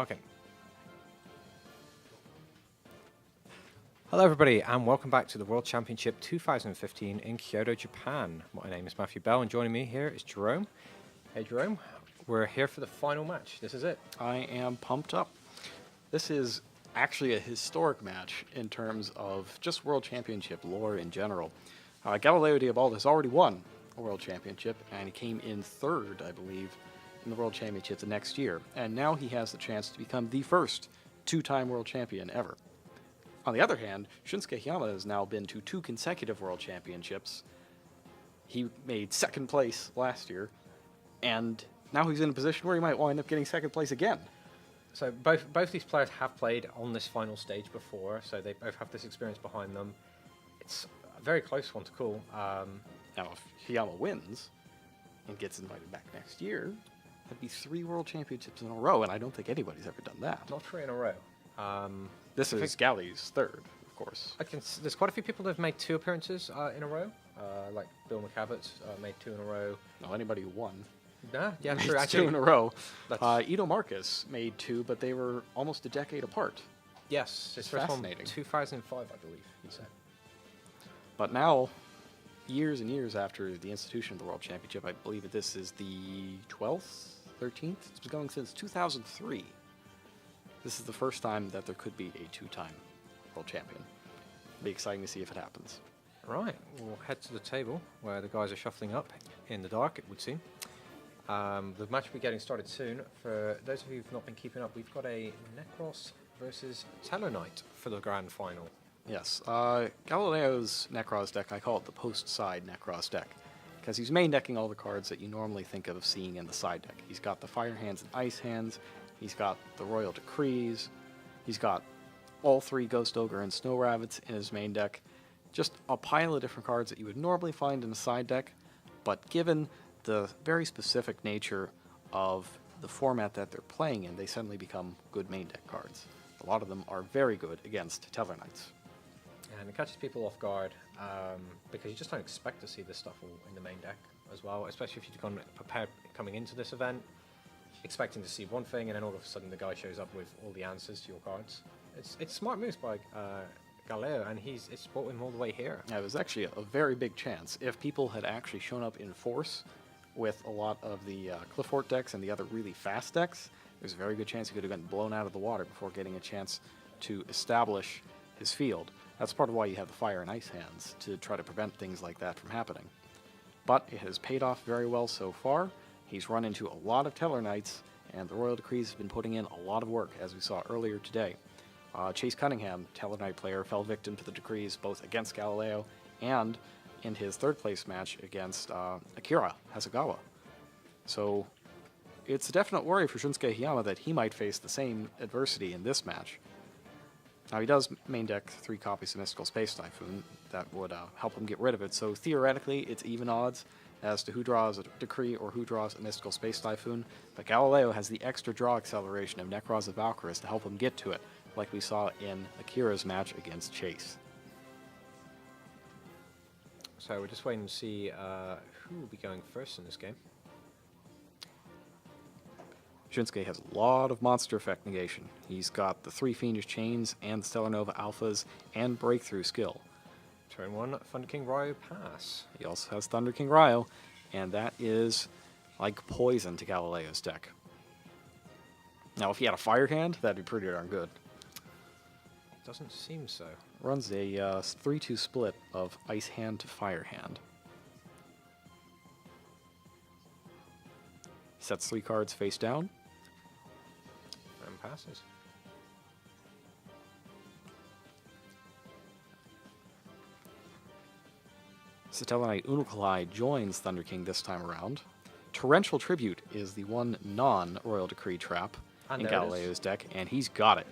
Okay. Hello everybody and welcome back to the World Championship 2015 in Kyoto, Japan. My name is Matthew Bell and joining me here is Jerome. Hey Jerome, we're here for the final match. This is it. I am pumped up. This is actually a historic match in terms of just World Championship lore in general. Galileo Obaldia has already won a World Championship, and he came in third, I believe, in the World Championship the next year. And now he has the chance to become the first two-time World Champion ever. On the other hand, Syunsuke Hiyama has now been to 2 consecutive World Championships. He made second place last year, and now he's in a position where he might wind up getting second place again. So both these players have played on this final stage before, so they both have this experience behind them. It's a very close one to call. Now, if Hiyama wins and gets invited back next year, that'd be 3 World Championships in a row, and I don't think anybody's ever done that. Not 3 in a row. This is Gally's third, of course. There's quite a few people that have made 2 appearances in a row, like Bill McCavett made 2 in a row. No, anybody who won. Yeah, made true. 2 Actually, in a row. Ito Marcus made 2, but they were almost a decade apart. yes, his first one, Fascinating. 2005, I believe, he said. But now, years and years after the institution of the World Championship, I believe that this is the 12th, 13th? It's been going since 2003. This is the first time that there could be a 2-time World Champion. It'll be exciting to see if it happens. Right, we'll head to the table where the guys are shuffling up in the dark, it would seem. The match will be getting started soon. For those of you who've not been keeping up, we've got a Necros versus Tellarknight for the grand final. Yes, Galileo's Necros deck, I call it the post-side Necros deck, because he's main decking all the cards that you normally think of seeing in the side deck. He's got the Fire Hands and Ice Hands, he's got the Royal Decrees, he's got all 3 Ghost Ogre and Snow Rabbits in his main deck. Just a pile of different cards that you would normally find in a side deck, but given the very specific nature of the format that they're playing in, they suddenly become good main deck cards. A lot of them are very good against Tellarknights. And it catches people off guard because you just don't expect to see this stuff all in the main deck as well, especially if you've gone prepared coming into this event, expecting to see one thing, and then all of a sudden the guy shows up with all the answers to your cards. It's smart moves by Galileo, and it's brought him all the way here. Yeah, it was actually a very big chance. If people had actually shown up in force with a lot of the Cliffort decks and the other really fast decks, there's a very good chance he could have gotten blown out of the water before getting a chance to establish his field. That's part of why you have the Fire and Ice Hands, to try to prevent things like that from happening. But it has paid off very well so far. He's run into a lot of Tellarknights, and the Royal Decrees have been putting in a lot of work, as we saw earlier today. Chase Cunningham, Tellarknight player, fell victim to the Decrees both against Galileo and in his third place match against Akira Hasegawa. So it's a definite worry for Syunsuke Hiyama that he might face the same adversity in this match. Now, he does main deck 3 copies of Mystical Space Typhoon. That would help him get rid of it. So theoretically, it's even odds as to who draws a Decree or who draws a Mystical Space Typhoon. But Galileo has the extra draw acceleration of Necros of Valkyris to help him get to it, like we saw in Akira's match against Chase. So we're just waiting to see who will be going first in this game. Syunsuke has a lot of monster effect negation. He's got the 3 Fiendish Chains and the Stellar Nova Alphas and Breakthrough skill. Turn 1, Thunder King Ryo pass. He also has Thunder King Ryo, and that is like poison to Galileo's deck. Now, if he had a Fire Hand, that'd be pretty darn good. Doesn't seem so. Runs a 3-2 split of Ice Hand to Fire Hand. Sets 3 cards face down. And passes. Satellarknight Unukalai joins Thunder King this time around. Torrential Tribute is the one non-Royal Decree trap in Galileo's deck, and he's got it.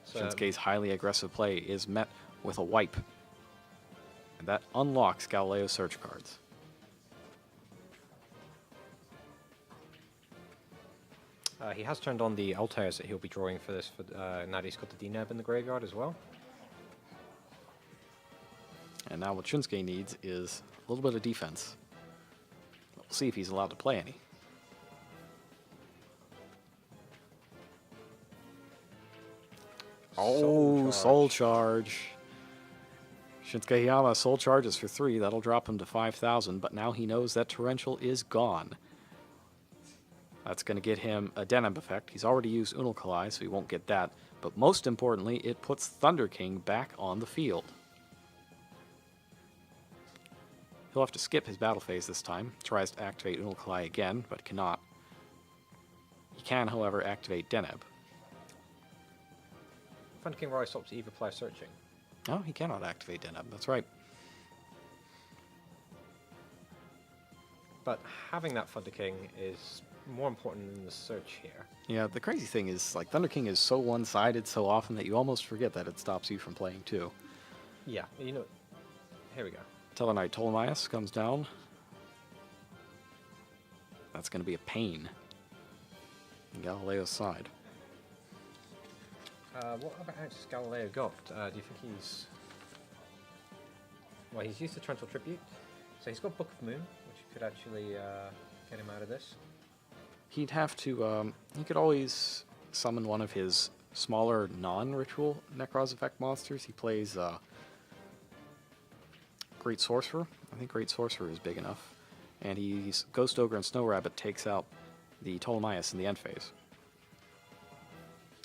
Syunsuke's highly aggressive play is met with a wipe, and that unlocks Galileo's search cards. He has turned on the Altairs that he'll be drawing for this. Now that he's got the DNAB in the graveyard as well. And now what Syunsuke needs is a little bit of defense. We'll see if he's allowed to play any. Oh, Soul Charge. Syunsuke Hiyama Soul Charges for 3. That'll drop him to 5,000, but now he knows that Torrential is gone. That's going to get him a Deneb effect. He's already used Unalkalai, so he won't get that. But most importantly, it puts Thunder King back on the field. He'll have to skip his battle phase this time. Tries to activate Unalkalai again, but cannot. He can, however, activate Deneb. Thunder King Rai stops either player searching. No, he cannot activate Deneb. That's right. But having that Thunder King is more important than the search here. Yeah, the crazy thing is, like, Thunder King is so one-sided so often that you almost forget that it stops you from playing too. Yeah, you know. Here we go. Tellarknight Ptolemaeus comes down. That's going to be a pain on Galileo's side. What other acts Galileo got? Do you think he's... Well, he's used the Torrential Tribute. So he's got Book of Moon, which could actually get him out of this. He'd have to... he could always summon one of his smaller non-ritual Necros effect monsters. He plays Great Sorcerer. I think Great Sorcerer is big enough. And he's Ghost Ogre and Snow Rabbit takes out the Ptolemaeus in the end phase.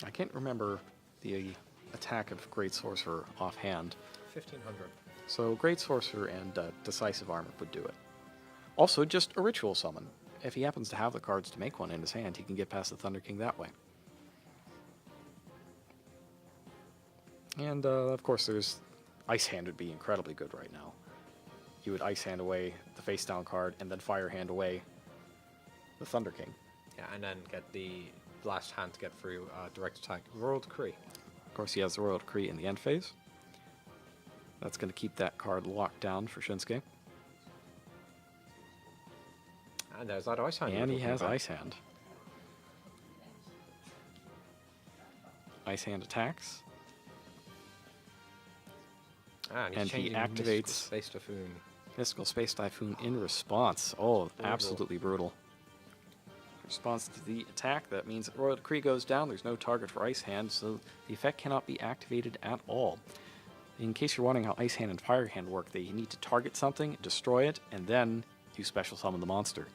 I can't remember the attack of Great Sorcerer offhand. 1500. So Great Sorcerer and Decisive Armor would do it. Also, just a ritual summon. If he happens to have the cards to make one in his hand, he can get past the Thunder King that way. And, of course, there's... Ice Hand would be incredibly good right now. You would Ice Hand away the face-down card, and then Fire Hand away the Thunder King. Yeah, and then get the last hand to get through direct attack. Royal Decree. Of course, he has the Royal Decree in the end phase. That's going to keep that card locked down for Syunsuke. And there's that Ice Hand. And he has Ice Hand. Ice Hand attacks. And he activates Space Typhoon. Mystical Space Typhoon in response. Oh, absolutely brutal. Response to the attack, that means that Royal Decree goes down. There's no target for Ice Hand, so the effect cannot be activated at all. In case you're wondering how Ice Hand and Fire Hand work, they need to target something, destroy it, and then you special summon the monster.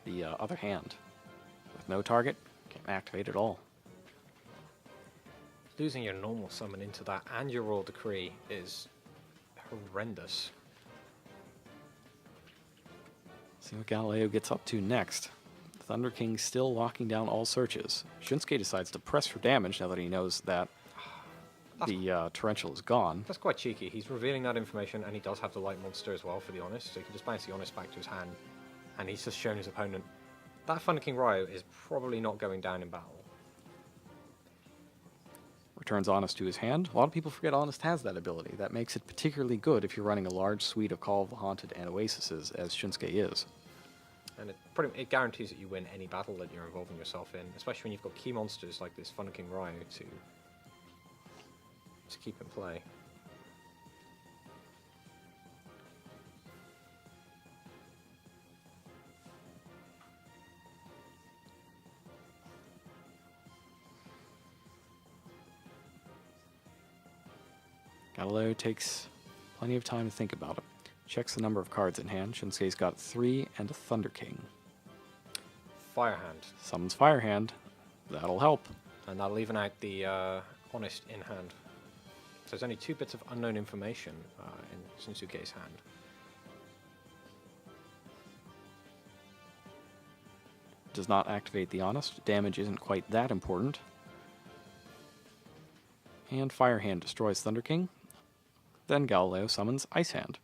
The other hand, with no target, can't activate at all. Losing your normal summon into that and your Royal Decree is horrendous. See what Galileo gets up to next. Thunder King still locking down all searches. Syunsuke decides to press for damage now that he knows that the Torrential is gone. That's quite cheeky. He's revealing that information, and he does have the Light Monster as well for the Honest, so he can just bounce the Honest back to his hand, and he's just shown his opponent. That Thunder King Ryo is probably not going down in battle. Returns Honest to his hand. A lot of people forget Honest has that ability. That makes it particularly good if you're running a large suite of Call of the Haunted and Oasises, as Syunsuke is. And it guarantees that you win any battle that you're involving yourself in, especially when you've got key monsters like this Thunder King Ryo to keep in play. Galileo takes plenty of time to think about it. Checks the number of cards in hand. Shinsuke's got 3 and a Thunder King. Fire Hand. Summons Fire Hand. That'll help. And that'll even out the Honest in hand. So there's only 2 bits of unknown information in Syunsuke's hand. Does not activate the Honest. Damage isn't quite that important. And Fire Hand destroys Thunder King. Then Galileo summons Ice Hand.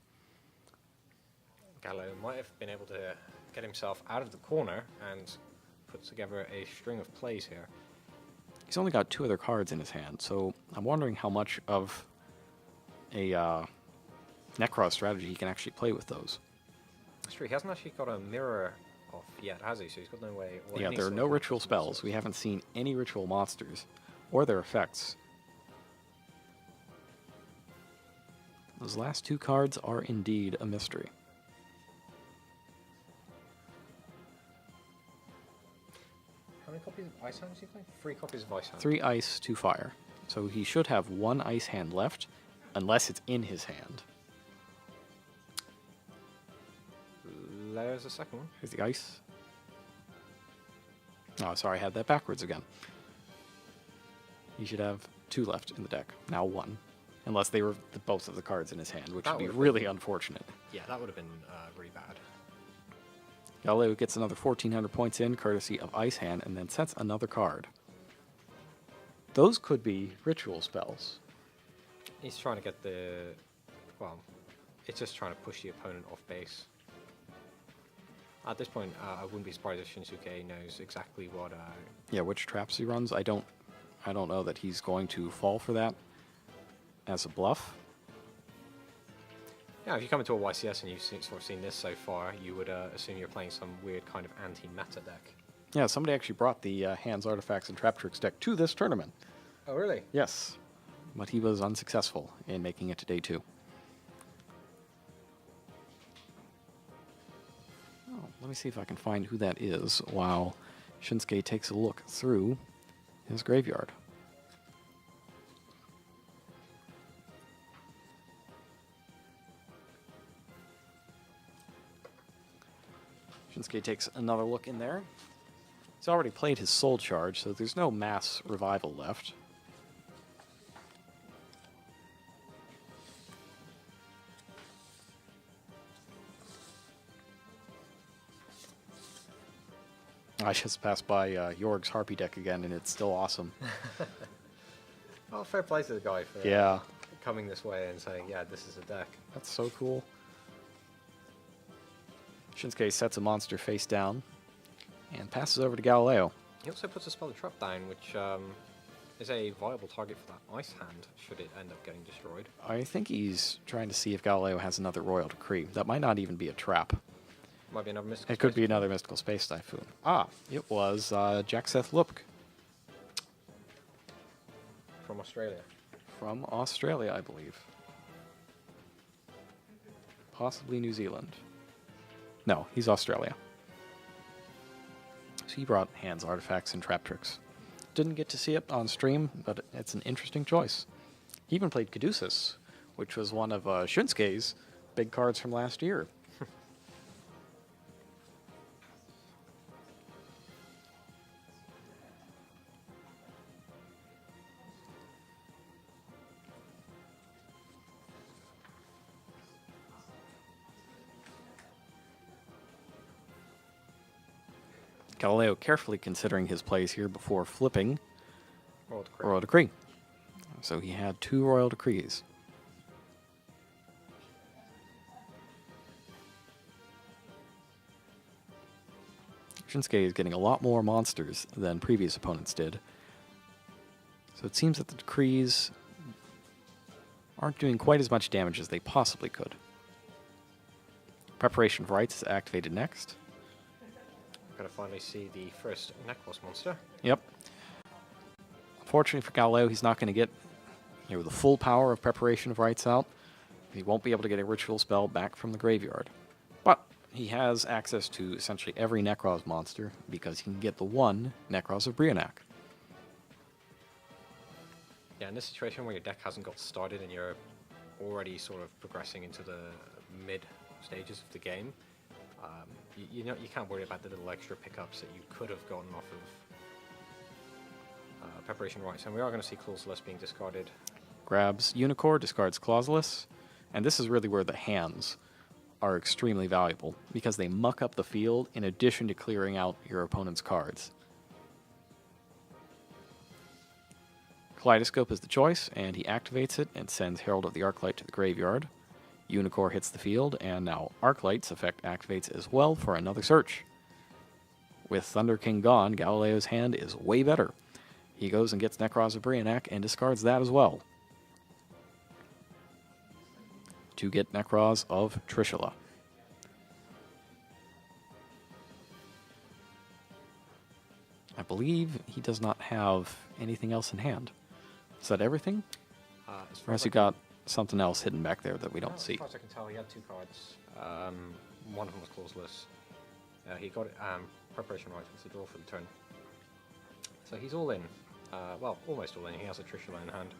Galileo might have been able to get himself out of the corner and put together a string of plays here. He's only got 2 other cards in his hand, so I'm wondering how much of a Necros strategy he can actually play with those. That's true, he hasn't actually got a mirror off yet, has he? So he's got no way... Yeah, there are no ritual spells. We haven't seen any ritual monsters or their effects. Those last 2 cards are indeed a mystery. How many copies of Ice Hand is he playing? 3 copies of Ice Hand. 3 ice, 2 fire. So he should have one ice hand left, unless it's in his hand. There's a second one. Here's the ice. Oh, sorry, I had that backwards again. He should have 2 left in the deck. Now 1. Unless they were both of the cards in his hand, which That would be would've really unfortunate. Yeah, that would have been really bad. Galileo gets another 1,400 points in, courtesy of Ice Hand, and then sets another card. Those could be ritual spells. He's trying to get the... Well, it's just trying to push the opponent off base. At this point, I wouldn't be surprised if Syunsuke knows exactly what... Yeah, which traps he runs. I don't know that he's going to fall for that as a bluff. Yeah, if you come into a YCS and you've sort of seen this so far, you would assume you're playing some weird kind of anti-meta deck. Yeah, somebody actually brought the Hands, Artifacts, and Trap Tricks deck to this tournament. Oh, really? Yes, but he was unsuccessful in making it to day 2. Oh, let me see if I can find who that is while Syunsuke takes a look through his graveyard. Syunsuke takes another look in there. He's already played his Soul Charge, so there's no mass revival left. I just passed by Jorg's Harpy deck again, and it's still awesome. Well, fair play to the guy for Yeah, coming this way and saying, yeah, this is a deck. that's so cool. Syunsuke sets a monster face down and passes over to Galileo. He also puts a spell of trap down, which is a viable target for that ice hand, should it end up getting destroyed. I think he's trying to see if Galileo has another Royal Decree. That might not even be a trap. Might be another mystical It could space be typhoon. another Mystical Space Typhoon. Ah, it was Jack-Seth Lupk From Australia. from Australia, I believe. Possibly New Zealand. No, he's Australia. So he brought Hands, Artifacts, and Trap Tricks. Didn't get to see it on stream, but it's an interesting choice. He even played Caduceus, which was one of Syunsuke's big cards from last year. Galileo carefully considering his plays here before flipping Royal Decree. Royal Decree. So he had 2 Royal Decrees. Syunsuke is getting a lot more monsters than previous opponents did. So it seems that the Decrees aren't doing quite as much damage as they possibly could. Preparation of Rites is activated next. We're going to finally see the first Necros monster. Yep. Unfortunately for Galileo, he's not going to get the full power of Preparation of Rites out. He won't be able to get a ritual spell back from the graveyard. But he has access to essentially every Necros monster because he can get the 1 Necros of Brionac. Yeah, in this situation where your deck hasn't got started and you're already sort of progressing into the mid stages of the game, you can't worry about the little extra pickups that you could have gotten off of Preparation Rites. And we are going to see Clauseless being discarded. Grabs Unicorn, discards Clauseless, and this is really where the hands are extremely valuable because they muck up the field in addition to clearing out your opponent's cards. Kaleidoscope is the choice, and he activates it and sends Herald of the Arclight to the graveyard. Unicorn hits the field, and now Arclight's effect activates as well for another search. With Thunder King gone, Galileo's hand is way better. He goes and gets Necros of Brionac and discards that as well, to get Necros of Trishula. I believe he does not have anything else in hand. Is that everything? Or has he got something else hidden back there that we don't see? As far as I can tell, he had 2 cards. One of them was Clauseless. He got Preparation Rites, which is the draw for the turn. So he's all in. Well, almost all in. He has a Trishula in hand.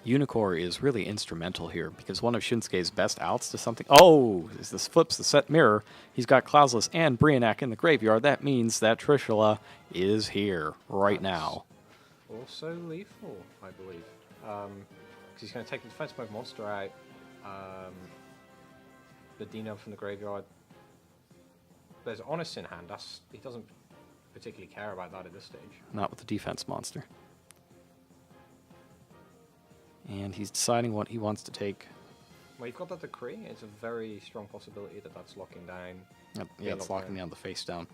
Unicorn is really instrumental here because one of Shinsuke's best outs to something. Oh, as this flips the set mirror, he's got Clousless and Brianak in the graveyard. That means that Trishula is here right now. Also lethal, I believe. Because he's going to take the defense mode monster out. The Dino from the graveyard. There's Honest in hand. He doesn't particularly care about that at this stage. Not with the defense monster. And he's deciding what he wants to take. Well, you've got that Decree. It's a very strong possibility that that's locking down. Yeah, it's locking down the face down.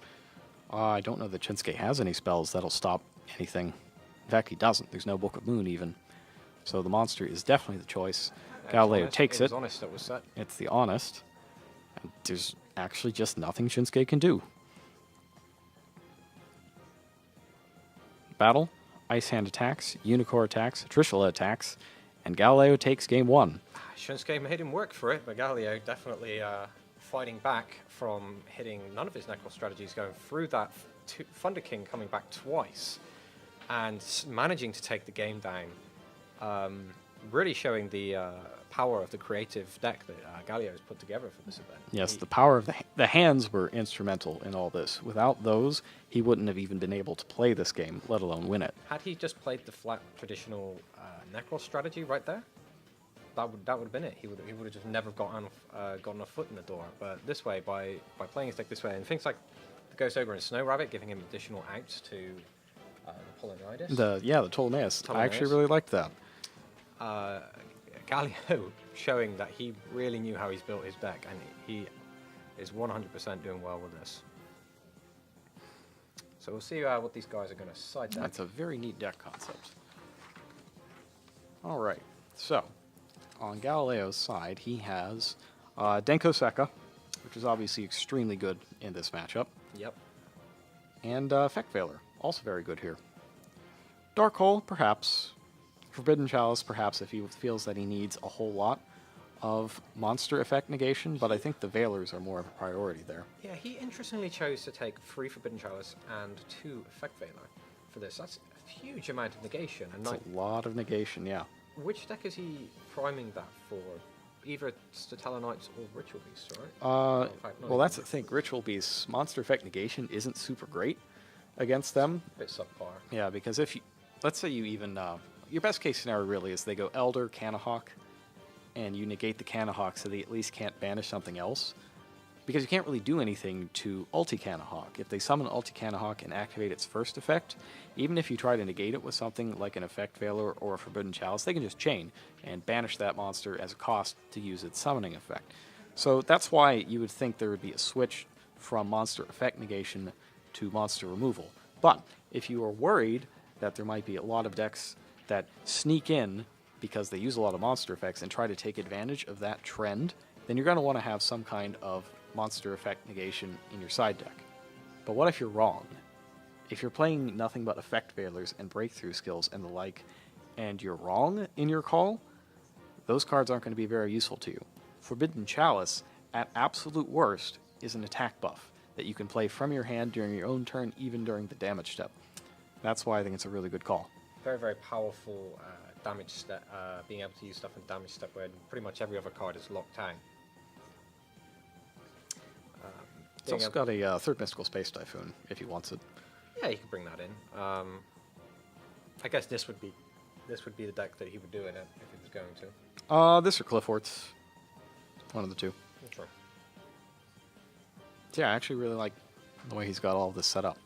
I don't know that Shinsuke has any spells that'll stop anything. In fact, he doesn't. There's no Book of Moon even. So the monster is definitely the choice. Galileo takes it. It was Honest that was set. It's the Honest. And there's actually just nothing Shinsuke can do. Battle. Ice Hand attacks. Unicorn attacks. Trishula attacks. And Galileo takes game 1. Syunsuke made him work for it, but Galileo definitely fighting back from hitting none of his Necro strategies, going through that Thunder King coming back twice, and managing to take the game down. Really showing the power of the creative deck that Galileo has put together for this event. Yes, the power of the hands were instrumental in all this. Without those, he wouldn't have even been able to play this game, let alone win it. Had he just played the flat traditional Necro strategy right there, that would have been it. He would have just never gotten a foot in the door. But this way, by playing his deck this way, and things like the Ghost Ogre and Snow Rabbit giving him additional outs to the Polonidas. The Ptolemaeus. I actually really liked that. Galileo showing that he really knew how he's built his deck, and he is 100% doing well with this. So we'll see what these guys are going to side deck. That's a very neat deck concept. All right, so on Galileo's side, he has Denko Sekka, which is obviously extremely good in this matchup. Yep. And Effect Veiler, also very good here. Dark Hole, perhaps. Forbidden Chalice, perhaps, if he feels that he needs a whole lot of monster effect negation, but I think the Veilers are more of a priority there. Yeah, he interestingly chose to take 3 Forbidden Chalice and 2 Effect Veiler for this. That's a huge amount of negation. And That's a lot of negation, yeah. Which deck is he priming that for? Either Statella Knights or Ritual Beasts, right? Well, that's the thing. Ritual Beasts, monster effect negation isn't super great against them. A bit subpar. Yeah, because if you, let's say you even, your best case scenario really is they go Elder, Canahawk, and you negate the Canahawk so they at least can't banish something else. Because you can't really do anything to Ulti Canahawk. If they summon Ulti Canahawk and activate its first effect, even if you try to negate it with something like an Effect Veiler or a Forbidden Chalice, they can just chain and banish that monster as a cost to use its summoning effect. So that's why you would think there would be a switch from monster effect negation to monster removal. But if you are worried that there might be a lot of decks that sneak in because they use a lot of monster effects and try to take advantage of that trend, then you're going to want to have some kind of monster effect negation in your side deck. But what if you're wrong? If you're playing nothing but effect veilers and breakthrough skills and the like, and you're wrong in your call, those cards aren't going to be very useful to you. Forbidden Chalice, at absolute worst, is an attack buff that you can play from your hand during your own turn, even during the damage step. That's why I think it's a really good call. Very, very powerful damage step, being able to use stuff in damage step where pretty much every other card is locked out. It's also got a third Mystical Space Typhoon, if he wants it. Yeah, you could bring that in. I guess this would be the deck that he would do in it if he was going to. This or Clifforts. One of the two. Sure. Yeah, I actually really like the way he's got all of this set up.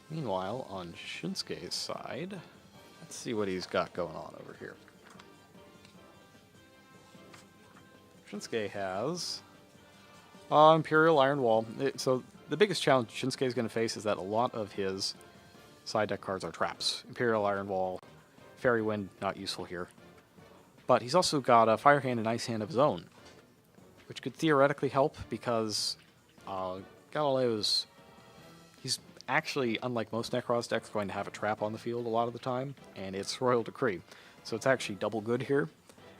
Meanwhile, on Shinsuke's side, let's see what he's got going on over here. Shinsuke has Imperial Iron Wall. So the biggest challenge Shinsuke is going to face is that a lot of his side deck cards are traps. Imperial Iron Wall, Fairy Wind, not useful here. But he's also got a Fire Hand and Ice Hand of his own, which could theoretically help because Galileo's... he's actually, unlike most Necros decks, going to have a trap on the field a lot of the time, and it's Royal Decree. So it's actually double good here.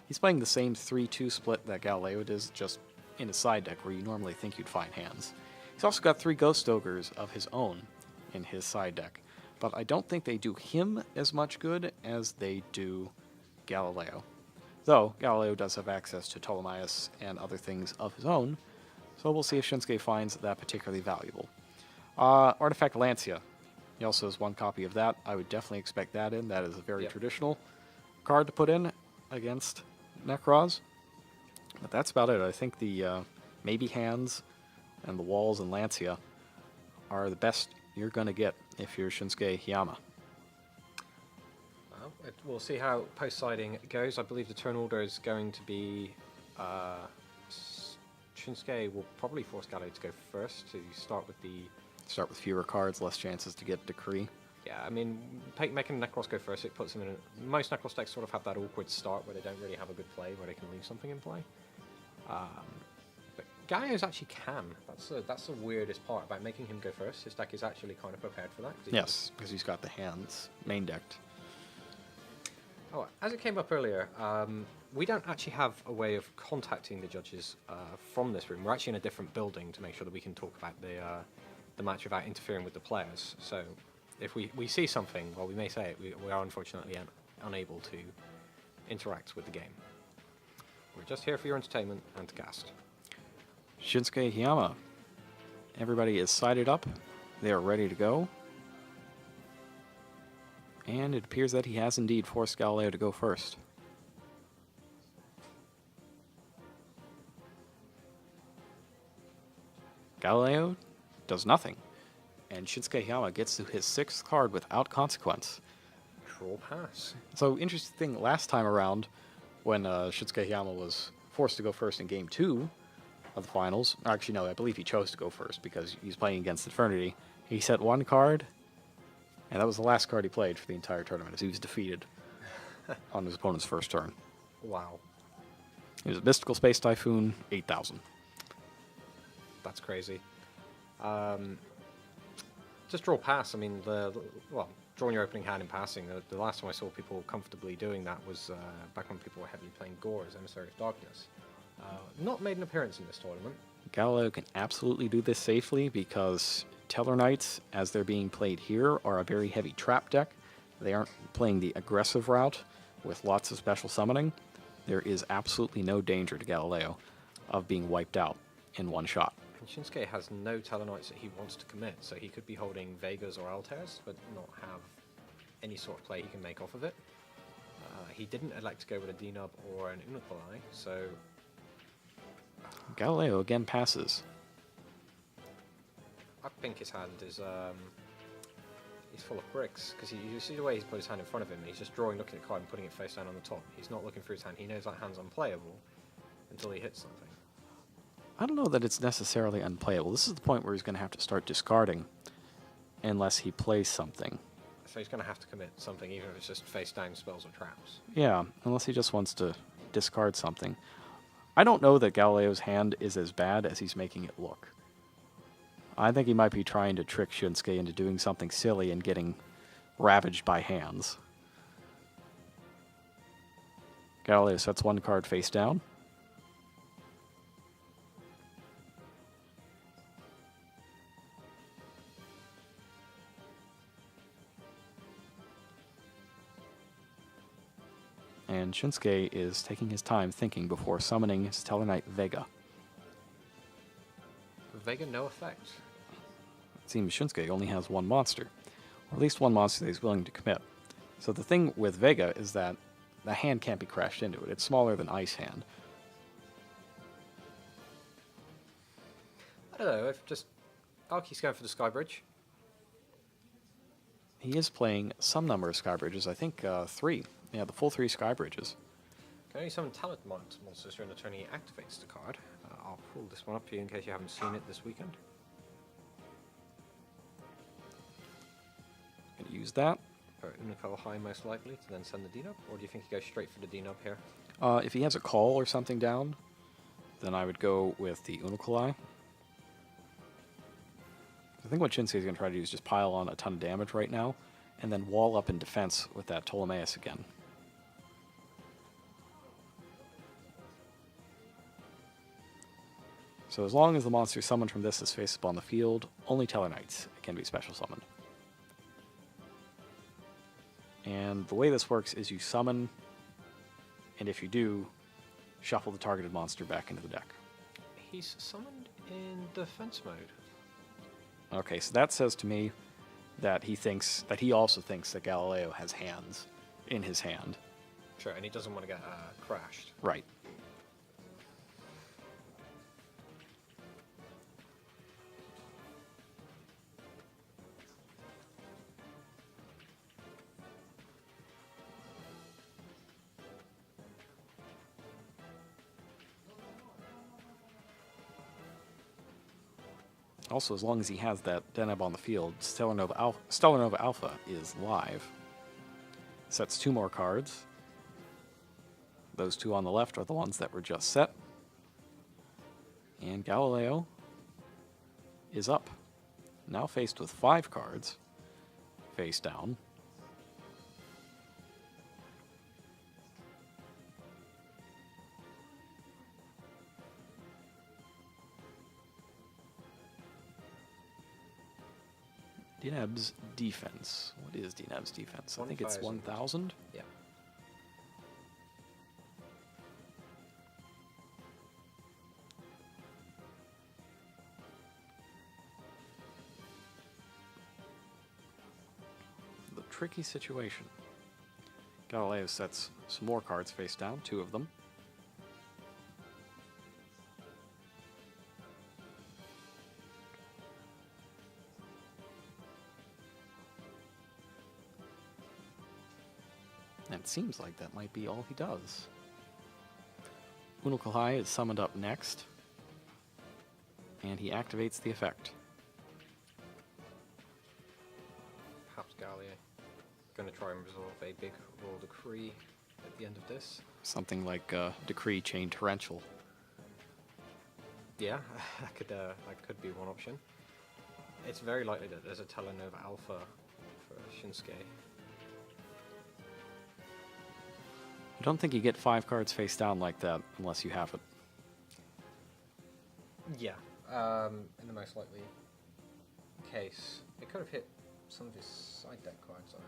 He's playing the same 3-2 split that Galileo does, just in a side deck where you normally think you'd find hands. He's also got 3 Ghost Ogres of his own in his side deck, but I don't think they do him as much good as they do Galileo. Though, Galileo does have access to Ptolemaeus and other things of his own, so we'll see if Syunsuke finds that particularly valuable. Artifact Lancia. He also has 1 copy of that. I would definitely expect that in. That is a very traditional card to put in against Necros. But that's about it. I think the maybe hands and the walls and Lancia are the best you're going to get if you're Syunsuke Hiyama. We'll see how post-siding goes. I believe the turn order is going to be... Syunsuke will probably force Galileo to go first to start with the... Start with fewer cards, less chances to get Decree. Yeah, I mean, making Necros go first, it puts them in a... Most Necros decks sort of have that awkward start where they don't really have a good play, where they can leave something in play. But Galeo's actually can. That's the weirdest part about making him go first. His deck is actually kind of prepared for that. Yes, because he's got the hands main decked. Oh, as it came up earlier, we don't actually have a way of contacting the judges from this room. We're actually in a different building to make sure that we can talk about the match without interfering with the players. So if we see something, well, we may say it. We are unfortunately unable to interact with the game. We're just here for your entertainment and to cast. Syunsuke Hiyama. Everybody is sided up. They are ready to go. And it appears that he has indeed forced Galileo to go first. Galileo does nothing. And Syunsuke Hiyama gets to his 6th card without consequence. Draw pass. So, interesting thing, last time around, when Syunsuke Hiyama was forced to go first in Game 2 of the finals, actually no, I believe he chose to go first because he's playing against Infernity, he set 1 card, and that was the last card he played for the entire tournament, as he was defeated on his opponent's first turn. Wow. It was a Mystical Space Typhoon, 8,000. That's crazy. Just draw pass. I mean, drawing your opening hand in passing. The last time I saw people comfortably doing that was back when people were heavily playing Gore as Emissary of Darkness. Not made an appearance in this tournament. Galileo can absolutely do this safely because Teller Knights, as they're being played here, are a very heavy trap deck. They aren't playing the aggressive route with lots of special summoning. There is absolutely no danger to Galileo of being wiped out in one shot. And Syunsuke has no Tellarknights that he wants to commit, so he could be holding Vegas or Altairs, but not have any sort of play he can make off of it. He didn't elect to go with a D-Nub or an Unukalai, so... Galileo again passes. I think his hand is he's full of bricks, because you see the way he's put his hand in front of him, and he's just drawing, looking at the card and putting it face down on the top. He's not looking through his hand. He knows that hand's unplayable until he hits something. I don't know that it's necessarily unplayable. This is the point where he's going to have to start discarding unless he plays something. So he's going to have to commit something, even if it's just face down spells or traps. Yeah, unless he just wants to discard something. I don't know that Galileo's hand is as bad as he's making it look. I think he might be trying to trick Syunsuke into doing something silly and getting ravaged by hands. Galileo sets 1 card face down. And Syunsuke is taking his time thinking before summoning his Tellarknight Vega. Vega, no effect. It seems Syunsuke only has 1 monster, or at least 1 monster that he's willing to commit. So the thing with Vega is that the hand can't be crashed into it. It's smaller than Ice Hand. I don't know, if just... Valky's going for the Sky Bridge. He is playing some number of Sky Bridges, I think 3. Yeah, the full 3 Sky Bridges. Can only summon talent monsters during the turn he activates the card. I'll pull this one up for you in case you haven't seen it this weekend. Gonna use that. For Unikal High most likely to then send the D-Nub, or do you think he goes straight for the D-Nub here? If he has a call or something down, then I would go with the Unukalai. I think what Shinsuke is going to try to do is just pile on a ton of damage right now, and then wall up in defense with that Ptolemaeus again. So as long as the monster summoned from this is face up on the field, only Tellarknights can be special summoned. And the way this works is you summon, and if you do, shuffle the targeted monster back into the deck. He's summoned in defense mode. Okay, so that says to me that he also thinks that Galileo has hands in his hand. Sure, and he doesn't want to get crashed. Right. Also, as long as he has that Deneb on the field, Stellar Nova Alpha is live. Sets 2 more cards. Those 2 on the left are the ones that were just set. And Galileo is up. Now faced with 5 cards, face down. Deneb's defense. What is Deneb's defense? I think it's 1,000. Yeah. The tricky situation. Galileo sets some more cards face down, 2 of them. And it seems like that might be all he does. Unukalai is summoned up next, and he activates the effect. Perhaps Galileo going to try and resolve a big royal decree at the end of this. Something like Decree Chain Torrential. Yeah, that could be one option. It's very likely that there's a Telenova Alpha for Syunsuke. I don't think you get 5 cards face down like that unless you have it. Yeah, in the most likely case. It could have hit some of his side deck cards, I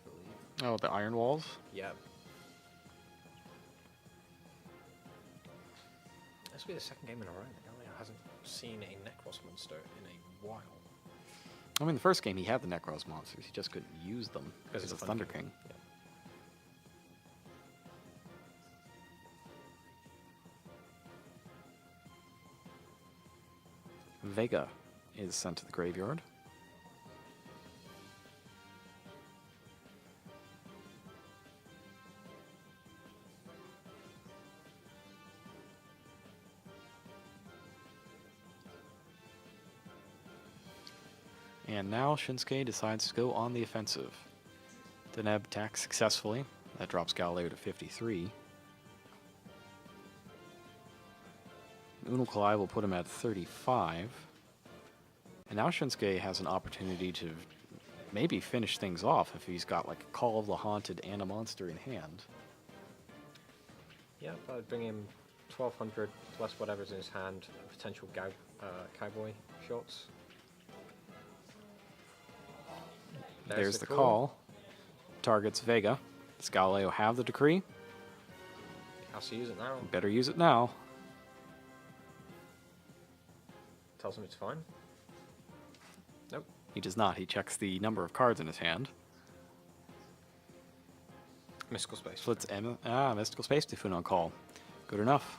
believe. Oh, the Iron Walls? Yeah. This will be the second game in a row that Galileo hasn't seen a Necros monster in a while. I mean, the first game he had the Necros monsters, he just couldn't use them because of Thunder King. Yeah. Vega is sent to the graveyard. And now Shinsuke decides to go on the offensive. Deneb attacks successfully. That drops Galileo to 53. Unukalai will put him at 35. And now Shinsuke has an opportunity to maybe finish things off if he's got like a Call of the Haunted and a monster in hand. Yeah, that would bring him 1,200 plus whatever's in his hand, potential cowboy shots. There's the call. Targets Vega. Does Galileo have the decree? He has to use it now. Better use it now. Tells him it's fine. Nope. He does not. He checks the number of cards in his hand. Mystical Space. Flips Mystical Space Typhoon on call. Good enough.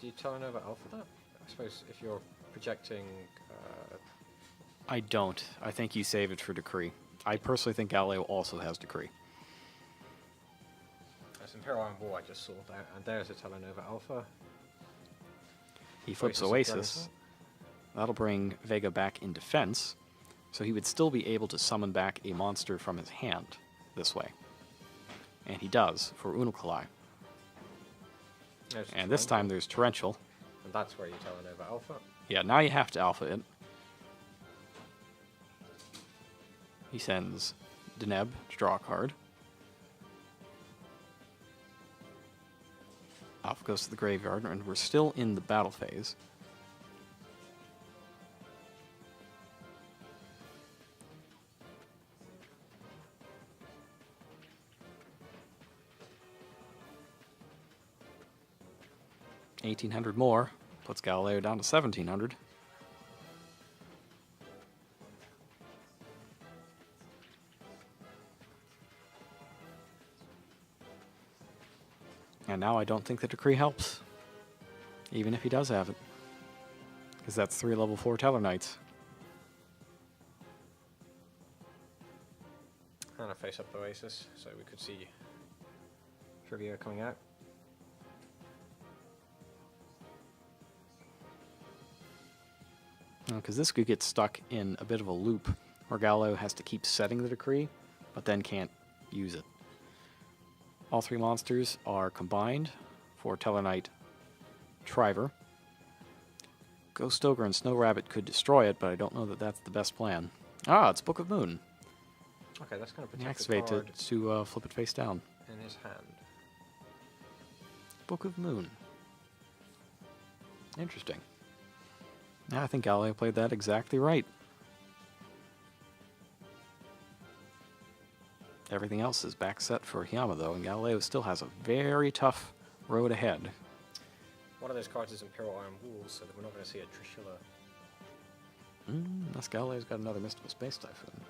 Do you Telenova Alpha that? I suppose if you're projecting... I don't. I think you save it for Decree. I personally think Galileo also has Decree. There's Imperial Iron Wall I just saw there, and there's a Telenova Alpha. He flips Oasis Oasis. That'll bring Vega back in defense, so he would still be able to summon back a monster from his hand this way. And he does for Unukalai. And this time there's Torrential. And that's where you Telenova Alpha. Yeah, now you have to alpha it. He sends Deneb to draw a card. Alpha goes to the graveyard, and we're still in the battle phase. $1,800 more puts Galileo down to 1,700. And now I don't think the decree helps, even if he does have it, because that's 3 level 4 Tellarknights. And a face-up Oasis, so we could see Trivia coming out. Because this could get stuck in a bit of a loop where Galileo has to keep setting the decree, but then can't use it. All 3 monsters are combined for Tellarknight Triver. Ghost Ogre and Snow Rabbit could destroy it, but I don't know that that's the best plan. Ah, it's Book of Moon. Okay, that's going to He protect the activates card it to flip it face down. in his hand. Book of Moon. Interesting. Yeah, I think Galileo played that exactly right. Everything else is back set for Hiyama, though, and Galileo still has a very tough road ahead. One of those cards is Imperial Iron Walls, so that we're not going to see a Trishula. Unless Galileo's got another Mystical Space Typhoon.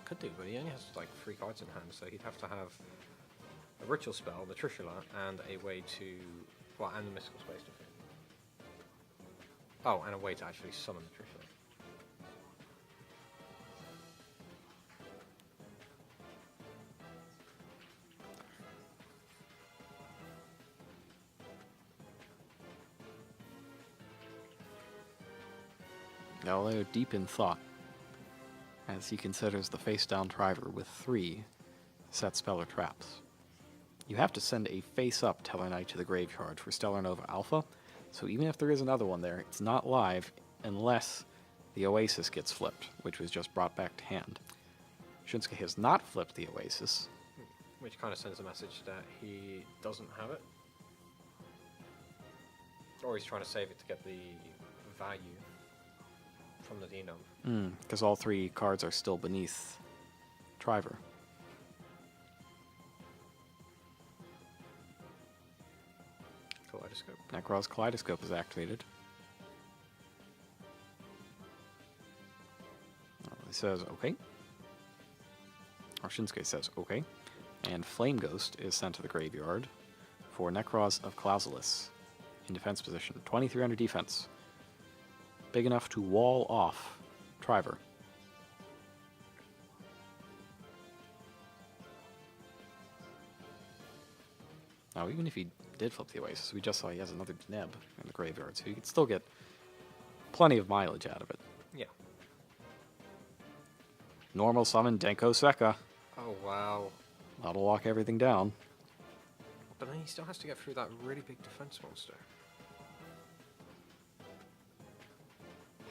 Could do, but he only has like 3 cards in hand, so he'd have to have a Ritual Spell, the Trishula, and a way to... well, and the Mystical Space Typhoon. Oh, and a way to actually summon the Trishula. Galileo deep in thought as he considers the face-down Triver with 3 set spell or traps. You have to send a face-up Tellarknight to the graveyard for Stellar Nova Alpha, so even if there is another one there, it's not live unless the Oasis gets flipped, which was just brought back to hand. Syunsuke has not flipped the Oasis. Which kind of sends a message that he doesn't have it. Or he's trying to save it to get the value from the Denom. Because all 3 cards are still beneath Triver. Kaleidoscope. Necros Kaleidoscope is activated. He says, okay. Or Syunsuke says, okay. And Flame Ghost is sent to the graveyard for Necros of Clausulus in defense position. 2300 defense. Big enough to wall off Triver. Now, even if he did flip the Oasis, we just saw he has another Deneb in the graveyard, so you could still get plenty of mileage out of it. Yeah. Normal summon Denko Sekka. Oh, wow. That'll lock everything down. But then he still has to get through that really big defense monster.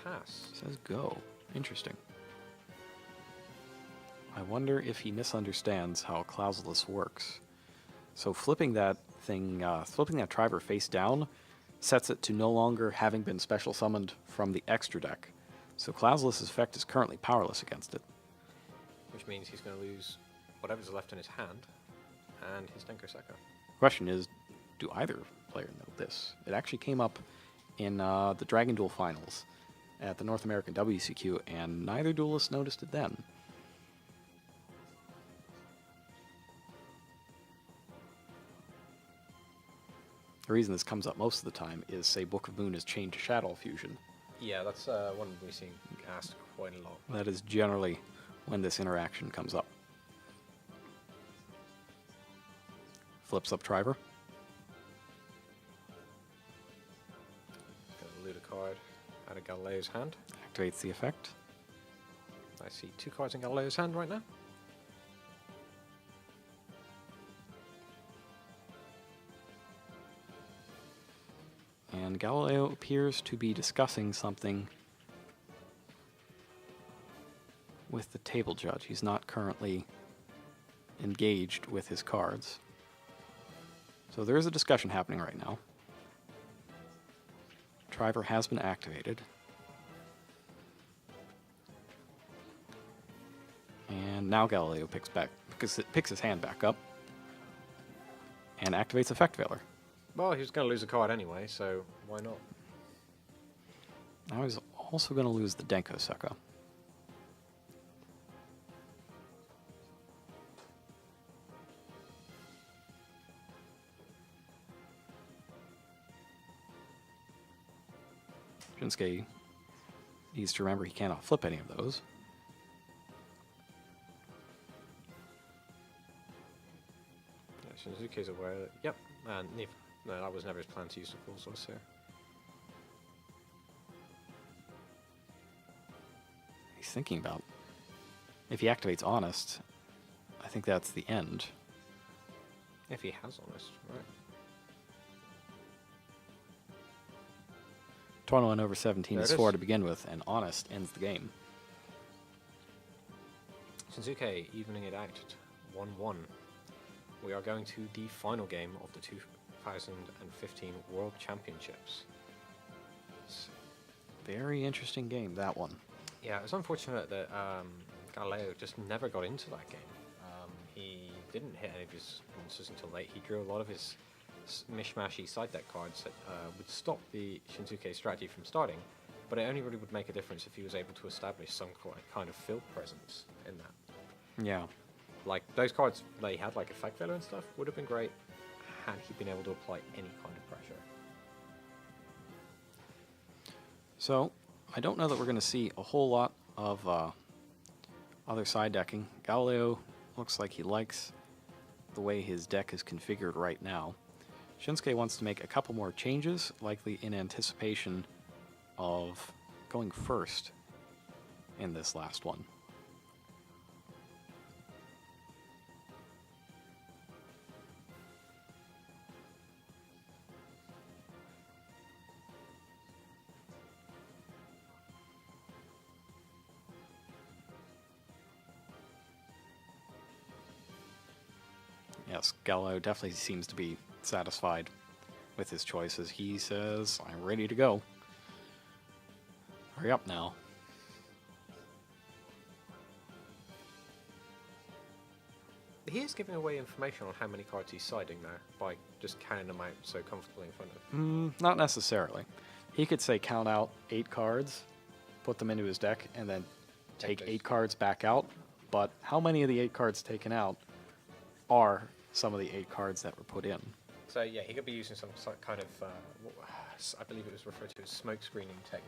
Pass. Says go. Interesting. I wonder if he misunderstands how Clausulus works. So flipping that thing, flipping that Triver face down, sets it to no longer having been special summoned from the extra deck. So Clausulus' effect is currently powerless against it. Which means he's going to lose whatever's left in his hand and his Denko Sekka. Question is, do either player know this? It actually came up in the Dragon Duel finals at the North American WCQ, and neither duelist noticed it then. The reason this comes up most of the time is, say, Book of Moon is chained to Shadow Fusion. Yeah, that's one we've seen asked quite a lot. That is generally when this interaction comes up. Flips up Triver. Gonna loot a card out of Galileo's hand. Activates the effect. I see 2 cards in Galileo's hand right now. And Galileo appears to be discussing something with the table judge. He's not currently engaged with his cards. So there is a discussion happening right now. Driver has been activated. And now Galileo picks his hand back up and activates Effect Veiler. Well, he was going to lose a card anyway, so why not? Now he's also going to lose the Denko Sucker. Syunsuke needs to remember he cannot flip any of those. Yeah, Shinsuke's aware that, yep, and no, that was never his plan to use the full source here. He's thinking about, if he activates Honest, I think that's the end. If he has Honest, right. 21 over 17 There is it 4 is. to begin with, and Honest ends the game. Shinsuke evening it out, 1-1. We are going to the final game of the 2015 World Championships. Very interesting game, that one. Yeah, it's unfortunate that Galileo just never got into that game. He didn't hit any of his monsters until late. He drew a lot of his mishmashy side deck cards that would stop the Shinsuke strategy from starting, but it only really would make a difference if he was able to establish some kind of field presence in that. Yeah. Like, those cards that he had, like Effect Veiler and stuff, would have been great had he been able to apply any kind of pressure. So, I don't know that we're going to see a whole lot of other side decking. Galileo looks like he likes the way his deck is configured right now. Syunsuke wants to make a couple more changes, likely in anticipation of going first in this last one. Yes, Galileo definitely seems to be satisfied with his choices. He says, I'm ready to go. Hurry up now. He is giving away information on how many cards he's siding now by just counting them out so comfortably in front of him. Not necessarily. He could say count out 8 cards, put them into his deck, and then take those. 8 cards back out. But how many of the 8 cards taken out are some of the 8 cards that were put in? So yeah, he could be using some kind of, I believe it was referred to as smoke screening technique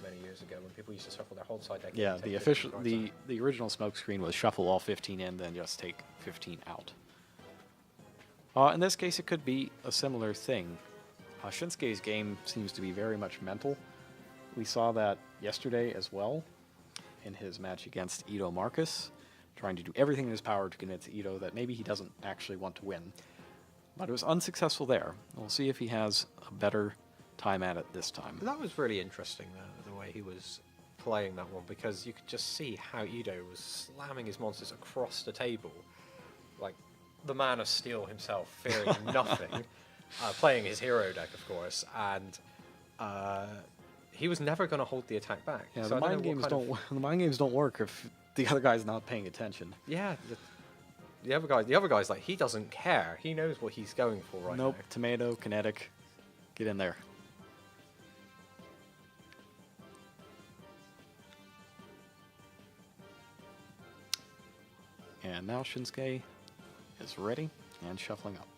many years ago when people used to shuffle their whole side deck. Yeah, and the take 15 official, cards the original smoke screen was shuffle all 15 in, then just take 15 out. In this case, it could be a similar thing. Shinsuke's game seems to be very much mental. We saw that yesterday as well in his match against Ito Marcus, trying to do everything in his power to convince Ito that maybe he doesn't actually want to win. But it was unsuccessful there. We'll see if he has a better time at it this time. That was really interesting, the way he was playing that one, because you could just see how Ito was slamming his monsters across the table, like the man of steel himself, fearing nothing, playing his hero deck, of course, and he was never going to hold the attack back. Yeah, So the I don't mind know games what kind don't. The mind games don't work if the other guy's not paying attention. Yeah, the other guy's like, he doesn't care. He knows what he's going for right Nope. now. Tomato, kinetic, get in there. And now Shinsuke is ready and shuffling up.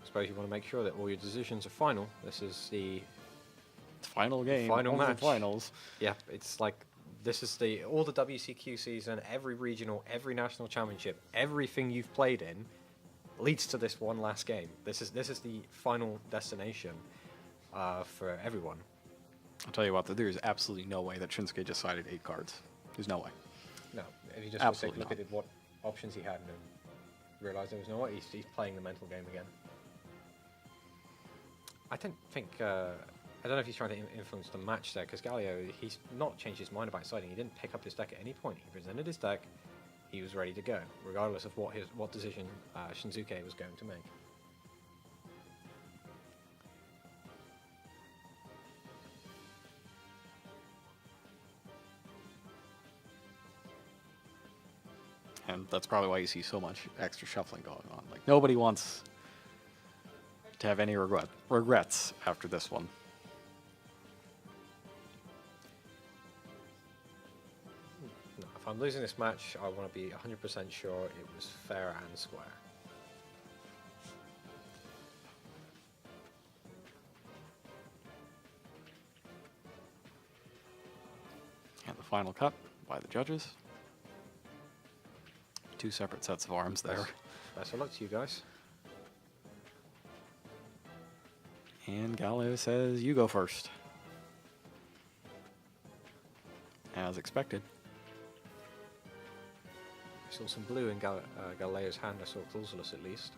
I suppose you want to make sure that all your decisions are final. This is the Final game. final of the match. finals. Yeah, it's like this is all the WCQ season, every regional, every national championship, everything you've played in leads to this one last game. This is the final destination for everyone. I'll tell you what, there's absolutely no way that Shinsuke just sided 8 cards. There's no way. No, if you just Absolutely look at what options he had and realize there was no way, he's playing the mental game again. I don't think. I don't know if he's trying to influence the match there, because Galileo, he's not changed his mind about siding. He didn't pick up his deck at any point. He presented his deck. He was ready to go, regardless of what decision Syunsuke was going to make. And that's probably why you see so much extra shuffling going on. Like, nobody wants to have any regrets after this one. No, if I'm losing this match, I want to be 100% sure it was fair and square. And the final cut by the judges. 2 separate sets of arms there. Best of luck to you guys. And Galileo says, you go first. As expected. I saw some blue in Galileo's hand. I saw Clausulus at least.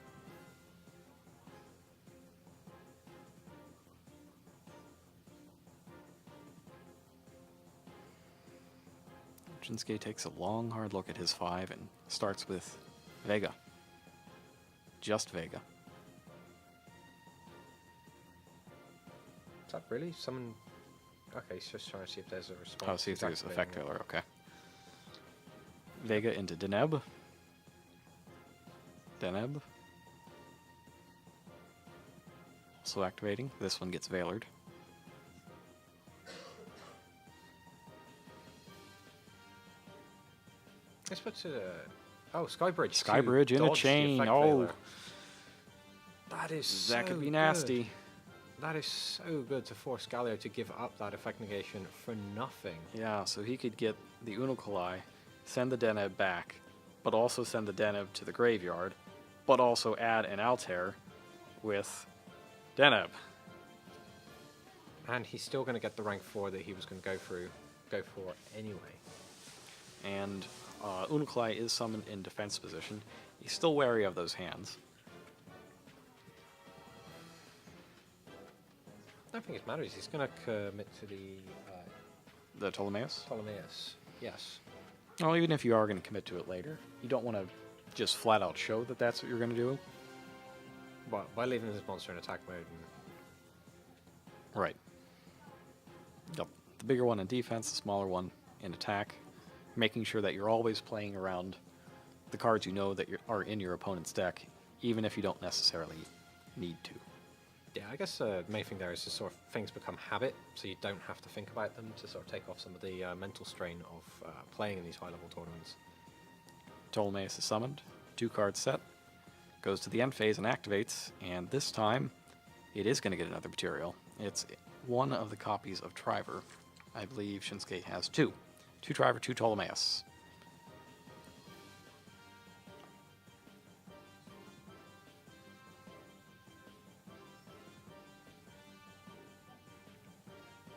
Shinsuke takes a long, hard look at his 5 and starts with Vega. Just Vega. Is that really someone? Okay, he's just trying to see if there's a response. Oh, see if there's He's effect activating tailor, okay. Vega into Deneb. Deneb. Also activating. This one gets Veilered. Let's put to oh, Skybridge. Skybridge in a chain. Oh, that is that could be good. nasty. That is so good to force Galileo to give up that effect negation for nothing. Yeah, so he could get the Unokalai, send the Deneb back, but also send the Deneb to the graveyard, but also add an Altair with Deneb. And he's still going to get the rank 4 that he was going to go for anyway. And Unokalai is summoned in defense position. He's still wary of those hands. I don't think it matters. He's going to commit to The Ptolemaeus? Ptolemaeus. Yes. Well, even if you are going to commit to it later, you don't want to just flat out show that that's what you're going to do. Well, by leaving this monster in attack mode. Right. Yep. The bigger one in defense, the smaller one in attack. Making sure that you're always playing around the cards you know that are in your opponent's deck, even if you don't necessarily need to. Yeah, I guess the main thing there is just sort of things become habit, so you don't have to think about them to sort of take off some of the mental strain of playing in these high-level tournaments. Ptolemaeus is summoned, 2 cards set, goes to the end phase and activates, and this time it is going to get another material. It's one of the copies of Triver. I believe Shinsuke has 2. 2 Triver, 2 Ptolemaeus.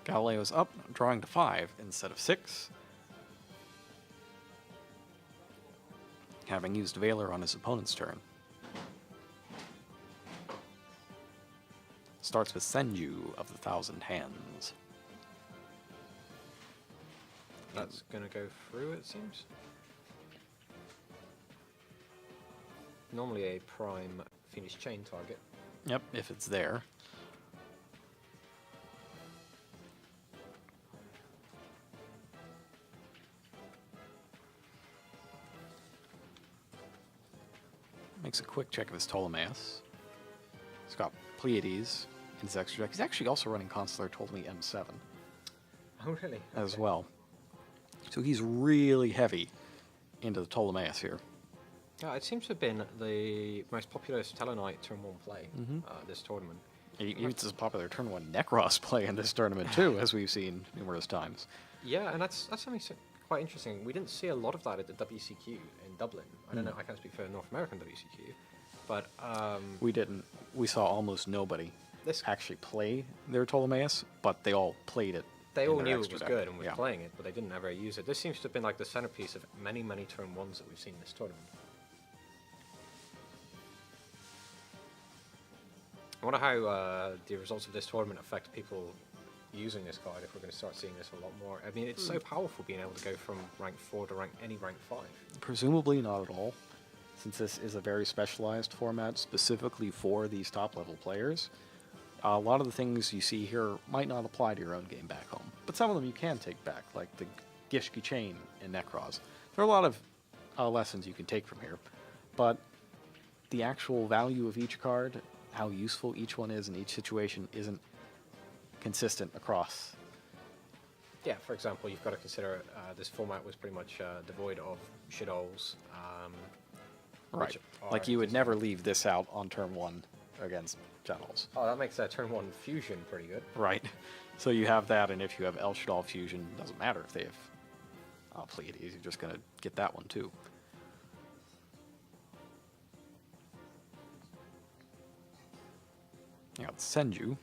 Galileo's up, drawing to 5 instead of 6. Having used Veiler on his opponent's turn. Starts with Senju of the 1,000 Hands. That's going to go through, it seems. Normally a prime Phoenix Chain target. Yep, if it's there. Makes a quick check of his Ptolemaeus. He's got Pleiades in his extra deck. He's actually also running Consular Ptolemy M7 Oh, really? as Okay. well. So he's really heavy into the Ptolemaeus here. Yeah, it seems to have been the most popular Tellarknight turn 1 play this tournament. It's a popular turn 1 Necros play in this tournament too, as we've seen numerous times. Yeah, and that's something quite interesting. We didn't see a lot of that at the WCQ in Dublin. I don't know, I can't speak for North American WCQ, but We didn't. We saw almost nobody this actually play their Ptolemaeus, but they all played it. they in all their knew it extra was deck. good and was Yeah. playing it, but they didn't ever use it. This seems to have been like the centerpiece of many, many turn 1s that we've seen in this tournament. I wonder how the results of this tournament affect people using this card, if we're going to start seeing this a lot more. I mean, it's so powerful being able to go from rank 4 to any rank 5. Presumably not at all, since this is a very specialized format specifically for these top-level players. A lot of the things you see here might not apply to your own game back home, but some of them you can take back, like the Gishki Chain in Necros. There are a lot of lessons you can take from here, but the actual value of each card, how useful each one is in each situation, isn't consistent across. Yeah, for example, you've got to consider this format was pretty much devoid of shitholes. Right. Like you would never leave this out on turn 1 against Generals. Oh, that makes that turn 1 fusion pretty good. Right. So you have that, and if you have El Shadal fusion, doesn't matter if they have Pleiades, you're just going to get that one too. You got Senju.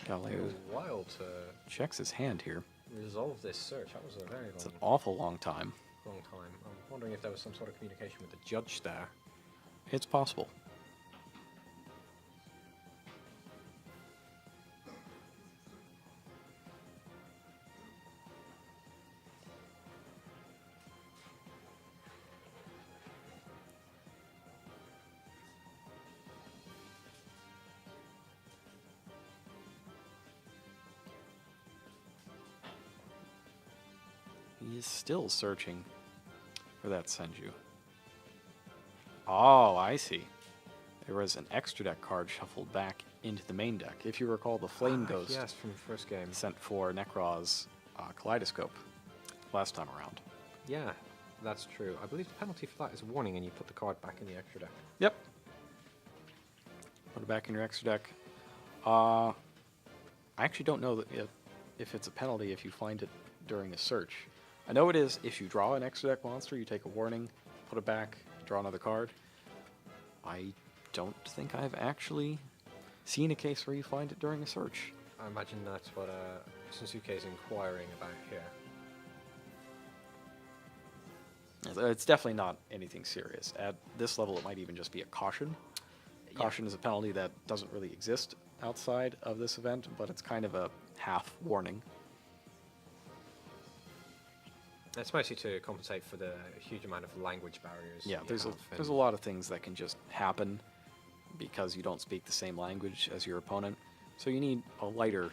Galileo a while to checks his hand here. resolve this search. That was a very It's an awful long time. long time. I'm wondering if there was some sort of communication with the judge there. It's possible. He is still searching for that Senju. Oh, I see. There was an extra deck card shuffled back into the main deck. If you recall, the Flame Ghost Yes, from the first game. sent for Necros Kaleidoscope last time around. Yeah, that's true. I believe the penalty for that is warning, and you put the card back in the extra deck. Yep. Put it back in your extra deck. I actually don't know that if it's a penalty if you find it during a search. I know it is if you draw an extra deck monster, you take a warning, put it back, draw another card. I don't think I've actually seen a case where you find it during a search. I imagine that's what Syunsuke is inquiring about here. It's definitely not anything serious. At this level, it might even just be a caution. Caution is a penalty that doesn't really exist outside of this event, but it's kind of a half warning. It's mostly to compensate for the huge amount of language barriers. Yeah, you there's have a lot of things that can just happen because you don't speak the same language as your opponent. So you need a lighter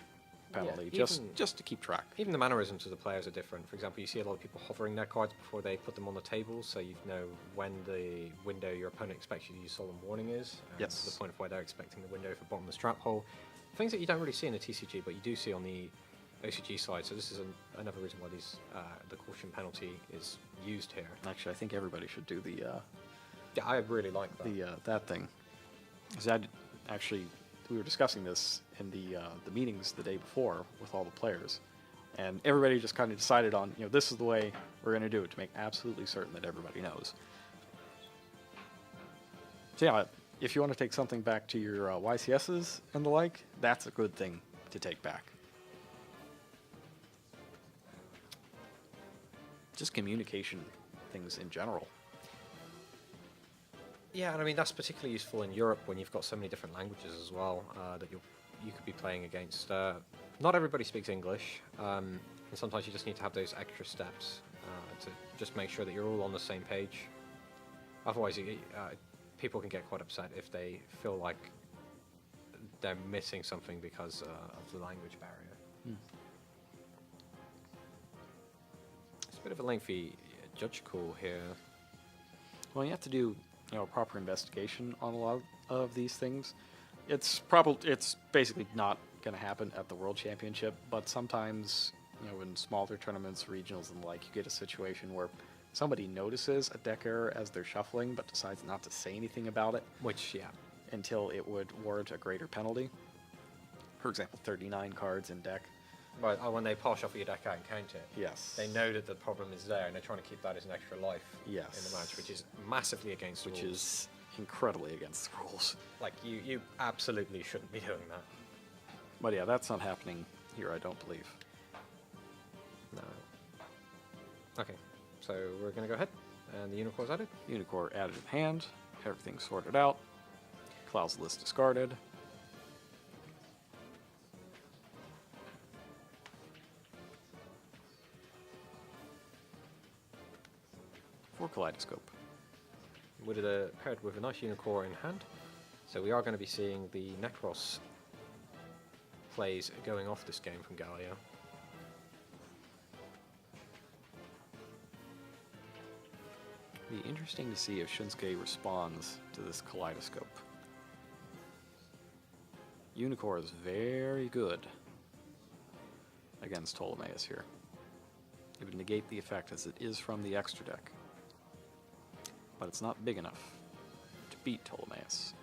penalty just to keep track. Even the mannerisms of the players are different. For example, you see a lot of people hovering their cards before they put them on the table, so you know when the window your opponent expects you to use Solemn Warning is. Yes. To the point of where they're expecting the window for bottomless trap hole. Things that you don't really see in the TCG, but you do see on the OCG side. So this is another reason why the caution penalty is used here. Actually, I think everybody should do the Yeah, I really like that. that thing. 'Cause actually, we were discussing this in the meetings the day before with all the players, and everybody just kind of decided on, this is the way we're going to do it to make absolutely certain that everybody knows. So yeah, if you want to take something back to your YCSs and the like, that's a good thing to take back. Just communication things in general. Yeah, and I mean that's particularly useful in Europe when you've got so many different languages as well that you could be playing against. Not everybody speaks English, and sometimes you just need to have those extra steps to just make sure that you're all on the same page. Otherwise, people can get quite upset if they feel like they're missing something because of the language barrier. It's a bit of a lengthy judge call here. Well, you have to do proper investigation on a lot of these things. It's basically not going to happen at the World Championship, but sometimes in smaller tournaments, regionals and the like, you get a situation where somebody notices a deck error as they're shuffling, but decides not to say anything about it. Which, yeah. Until it would warrant a greater penalty. For example, 39 cards in deck. Right, when they pass shuffle your deck out and count it. Yes. They know that the problem is there, and they're trying to keep that as an extra life Yes. in the match, which is massively against the rules. Which is incredibly against the rules. Like, you absolutely shouldn't be doing that. But yeah, that's not happening here, I don't believe. No. Okay, so we're going to go ahead, and the Unicorn's added. Unicorn added in hand, everything's sorted out. Cloud's List discarded. For Kaleidoscope. With it paired with a nice Unicorn in hand. So we are going to be seeing the Necros plays going off this game from Galileo. Be interesting to see if Syunsuke responds to this Kaleidoscope. Unicorn is very good against Ptolemaeus here. It would negate the effect as it is from the extra deck. But it's not big enough to beat Ptolemaeus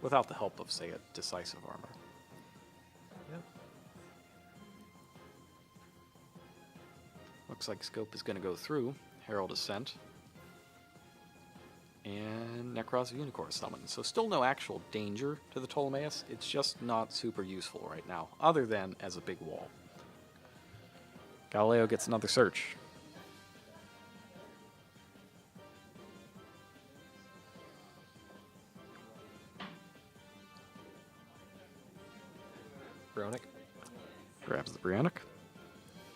without the help of, say, a decisive armor. Yep. Looks like Scope is going to go through. Herald is sent. And Necros of Unicorn summoned. So still no actual danger to the Ptolemaeus. It's just not super useful right now, other than as a big wall. Galileo gets another search. Bronic. Grabs the Brionic.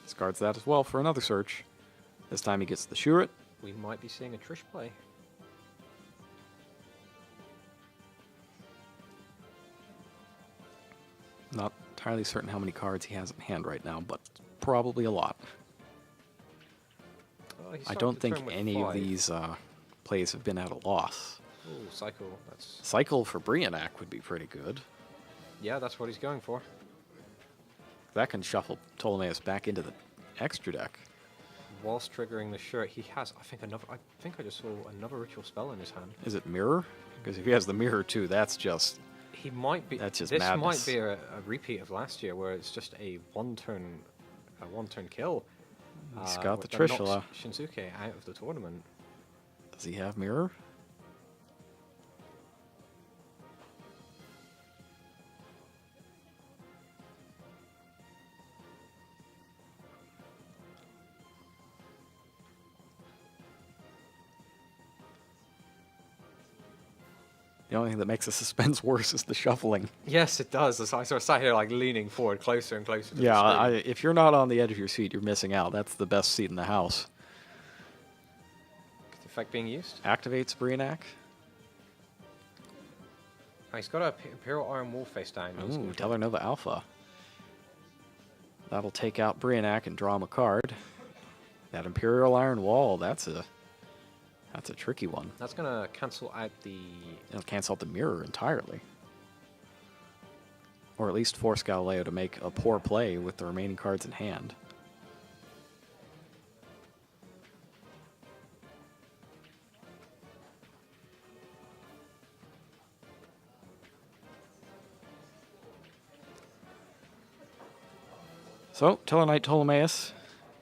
Discards that as well for another search. This time he gets the Shuret. We might be seeing a Trish play. Not entirely certain how many cards he has in hand right now, but probably a lot. Well, he I started don't the think turn with any 5. of these plays have been at a loss. Ooh, cycle. That's Cycle for Brionic would be pretty good. yeah, that's what he's going for. That can shuffle Ptolemaeus back into the extra deck. Whilst triggering the shirt, he has. I think I just saw another ritual spell in his hand. Is it Mirror? Because if he has the Mirror too, that's just... He might be. That's just this madness. might be a repeat of last year, where it's just a one-turn kill. He's got the that knocks Trishula. Syunsuke out of the tournament. Does he have Mirror? The only thing that makes the suspense worse is the shuffling. Yes, it does. So I sort of sat here like leaning forward, closer and closer to Yeah, the screen. if you're not on the edge of your seat, you're missing out. That's the best seat in the house. Is the effect being used? Activates Brionic. Oh, he's got a Imperial Iron Wall face down. He's Ooh, gonna- Tellarnova Alpha. That'll take out Brionic and draw him a card. That Imperial Iron Wall, that's a tricky one. That's going to cancel out the... It'll cancel out the Mirror entirely. Or at least force Galileo to make a poor play with the remaining cards in hand. So, Tellarknight Ptolemaeus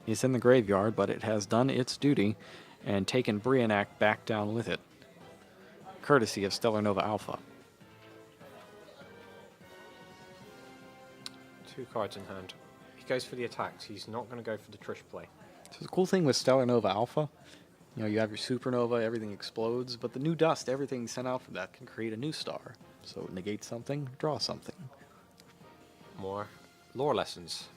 is in the graveyard, but it has done its duty and taken Brionic back down with it, courtesy of Stellar Nova Alpha. 2 cards in hand. He goes for the attacks. He's not going to go for the Trish play. So the cool thing with Stellar Nova Alpha, you know, you have your supernova, everything explodes, but the new dust, everything sent out from that can create a new star. So negate something, draw something. More lore lessons.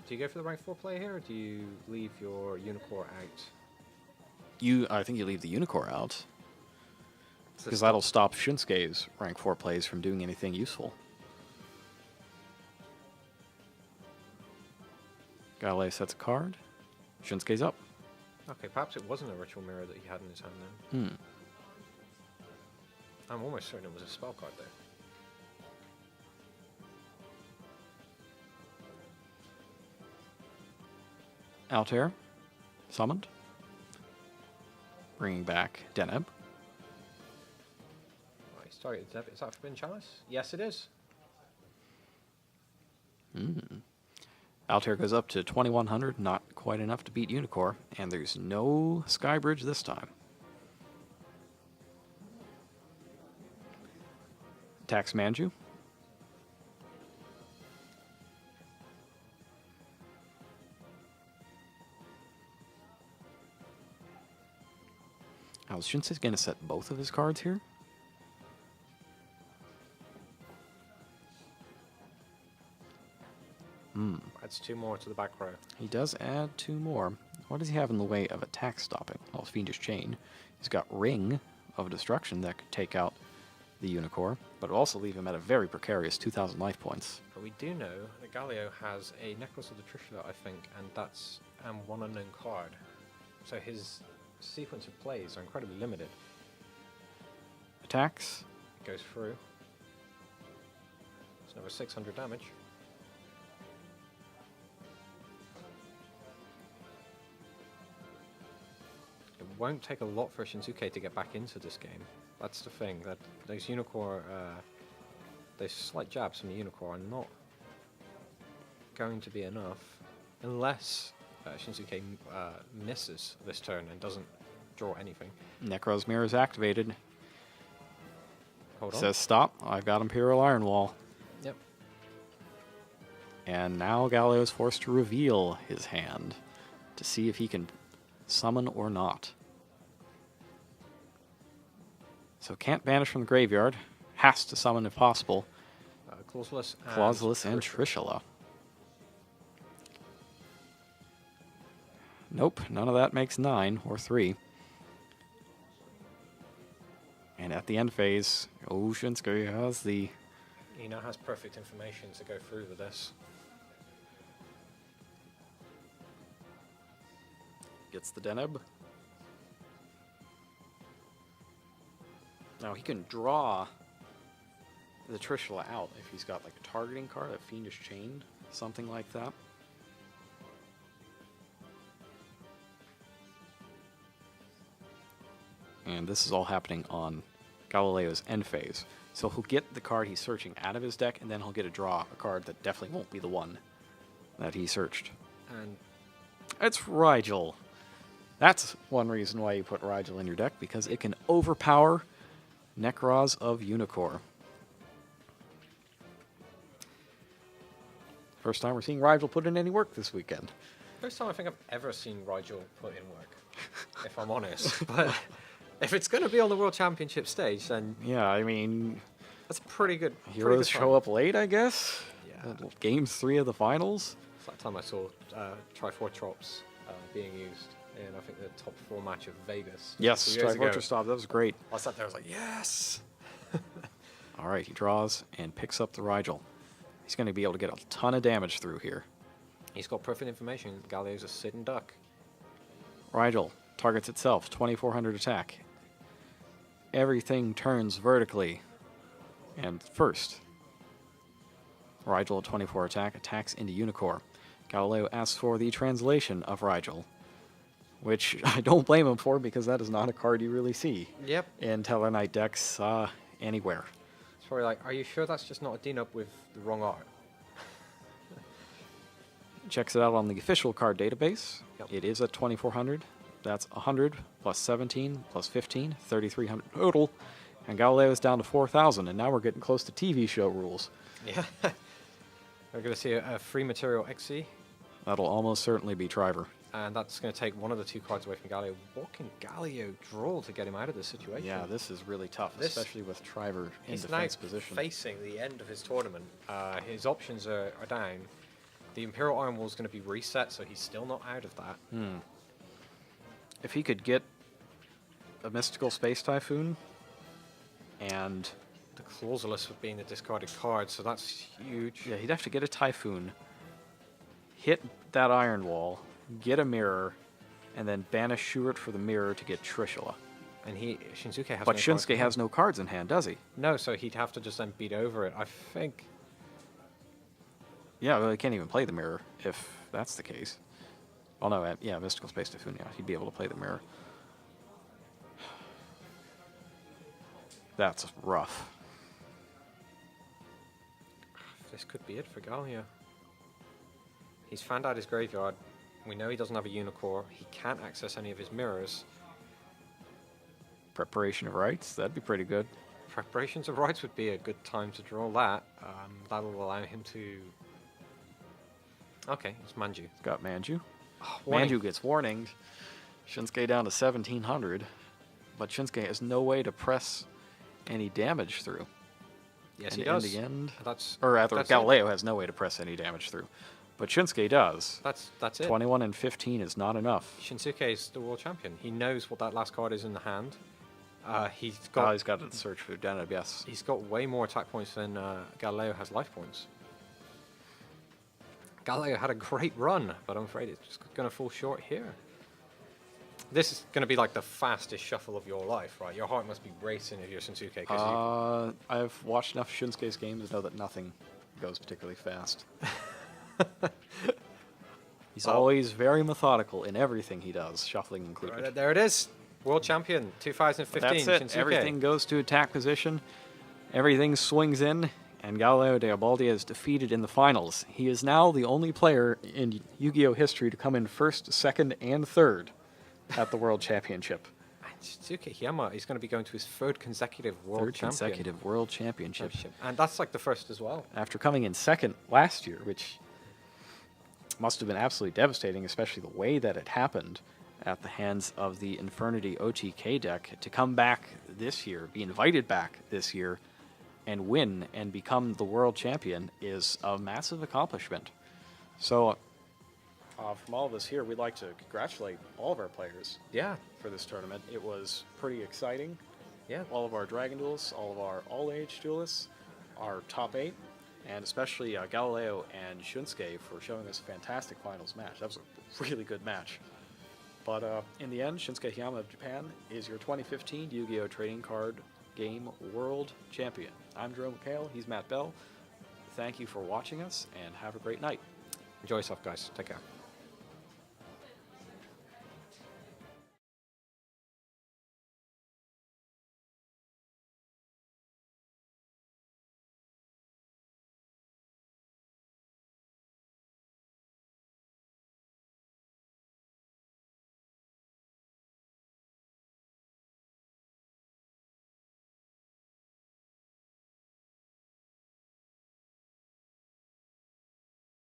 Do you go for the rank 4 play here, or do you leave your Unicorn out? I think you leave the Unicorn out, It's because a that'll stop Syunsuke's rank 4 plays from doing anything useful. Galileo sets a card. Syunsuke's up. Okay, perhaps it wasn't a ritual mirror that he had in his hand then. I'm almost certain it was a spell card there. Altair, summoned. Bringing back Deneb. Right, sorry, is that Forbidden Chalice? Yes, it is. Altair goes up to 2100, not quite enough to beat Unicorn, and there's no Skybridge this time. Attacks Manju. Now, is Syunsuke going to set both of his cards here? Adds 2 more to the back row. He does add 2 more. What does he have in the way of attack stopping? Well, Fiendish Chain. He's got Ring of Destruction that could take out the Unicorn, but it'll also leave him at a very precarious 2,000 life points. But we do know that Galileo has a Necklace of the Trishula, I think, and that's one unknown card. So his sequence of plays are incredibly limited. Attacks. It goes through. It's another 600 damage. It won't take a lot for Syunsuke to get back into this game. That's the thing, that those Unicorn, those slight jabs from the Unicorn are not going to be enough unless Syunsuke misses this turn and doesn't draw anything. Necro's Mirror is activated. Hold on. Says stop. I've got Imperial Iron Wall. Yep. And now Galileo is forced to reveal his hand to see if he can summon or not. So can't banish from the graveyard. Has to summon if possible. Clauseless And Trishula. Nope, none of that makes 9 or 3. And at the end phase, Syunsuke has the... He now has perfect information to go through with this. Gets the Deneb. Now he can draw the Trishula out if he's got like a targeting card, a Fiendish Chain, something like that. And this is all happening on Galileo's end phase. So he'll get the card he's searching out of his deck, and then he'll get to draw a card that definitely won't be the one that he searched. And it's Rigel. That's one reason why you put Rigel in your deck, because it can overpower Necros of Unicorn. First time we're seeing Rigel put in any work this weekend. first time I think I've ever seen Rigel put in work, if I'm honest. But if it's going to be on the World Championship stage, then Yeah, I mean, that's pretty good. heroes show up late, I guess. Yeah. Game 3 of the finals. It's that time I saw Trifortrops being used in, I think, the top 4 match of Vegas. Yes, 2 years ago. Trifortress Stop. That was great. I sat there, I was like, yes! All right, he draws and picks up the Rigel. He's going to be able to get a ton of damage through here. He's got perfect information. Galileo's a sitting duck. Rigel targets itself, 2400 attack. Everything turns vertically. And first, Rigel at 24 attack attacks into Unicorn. Galileo asks for the translation of Rigel, which I don't blame him for, because that is not a card you really see Yep. in Tellarknight decks anywhere. It's probably like, are you sure that's just not a D-Nup with the wrong art? Checks it out on the official card database. Yep. It is at 2400. That's 100 plus 17 plus 15, 3300 total. And Galileo is down to 4000, and now we're getting close to TV show rules. Yeah. We're going to see a free material XC, That'll almost certainly be Triver. and that's going to take one of the 2 cards away from Galileo. What can Galileo draw to get him out of this situation? Yeah, this is really tough, This- especially with Triver in He's now defense position. facing the end of his tournament. His options are down. The Imperial Iron Wall is going to be reset, so he's still not out of that. If he could get a Mystical Space Typhoon and... The Clauseless would be in the discarded card, so that's huge. Yeah, he'd have to get a Typhoon, hit that Iron Wall, get a mirror, and then banish Shuret for the mirror to get Trishula. And Syunsuke has But no Shinsuke cards in has hand. no cards in hand, does he? No, so he'd have to just then beat over it. I think. Yeah, well, he can't even play the mirror if that's the case. Oh no, yeah, Mystical Space Typhoon, yeah, he'd be able to play the mirror. That's rough. This could be it for Galileo. He's found out his graveyard. We know he doesn't have a Unicorn. He can't access any of his mirrors. Preparation of Rites, that'd be pretty good. Preparations of Rights would be a good time to draw that. That'll allow him to... Okay, it's Manju. He's got Manju. Warning. Manju gets warninged. Shinsuke down to 1700. but Syunsuke has no way to press any damage through. Yes, And he does. in the end, That's or rather, that's Galileo has no way to press any damage through, but Syunsuke does. That's it. 21 and 15 is not enough. Shinsuke is the world champion. He knows what that last card is in the hand. He's Oh, got he's got to search for Deneb, yes. he's got way more attack points than Galileo has life points. Galileo had a great run, but I'm afraid it's just going to fall short here. This is going to be like the fastest shuffle of your life, right? Your heart must be racing if you're Syunsuke. I've watched enough Shinsuke's games to know that nothing goes particularly fast. He's always very methodical in everything he does, shuffling included. Right, there it is. World champion 2015. That's it. Syunsuke. Everything goes to attack position. Everything swings in, and Galileo de Obaldia is defeated in the finals. He is now the only player in Yu-Gi-Oh! History to come in first, second, and third at the World Championship. And Syunsuke Hiyama is going to be going to his third consecutive Third consecutive World Championship. And that's like the first as well. After coming in second last year, which must have been absolutely devastating, especially the way that it happened at the hands of the Infernity OTK deck, to come back this year, be invited back this year, and win and become the world champion is a massive accomplishment. So, from all of us here, we'd like to congratulate all of our players Yeah. for this tournament. It was pretty exciting. Yeah. All of our Dragon Duelists, all of our all-age duelists, our top 8, and especially Galileo and Syunsuke for showing us a fantastic finals match. That was a really good match. But in the end, Syunsuke Hiyama of Japan is your 2015 Yu-Gi-Oh! Trading Card Game World Champion. I'm Jerome McHale. He's Matt Bell. Thank you for watching us, and have a great night. Enjoy yourself, guys. Take care.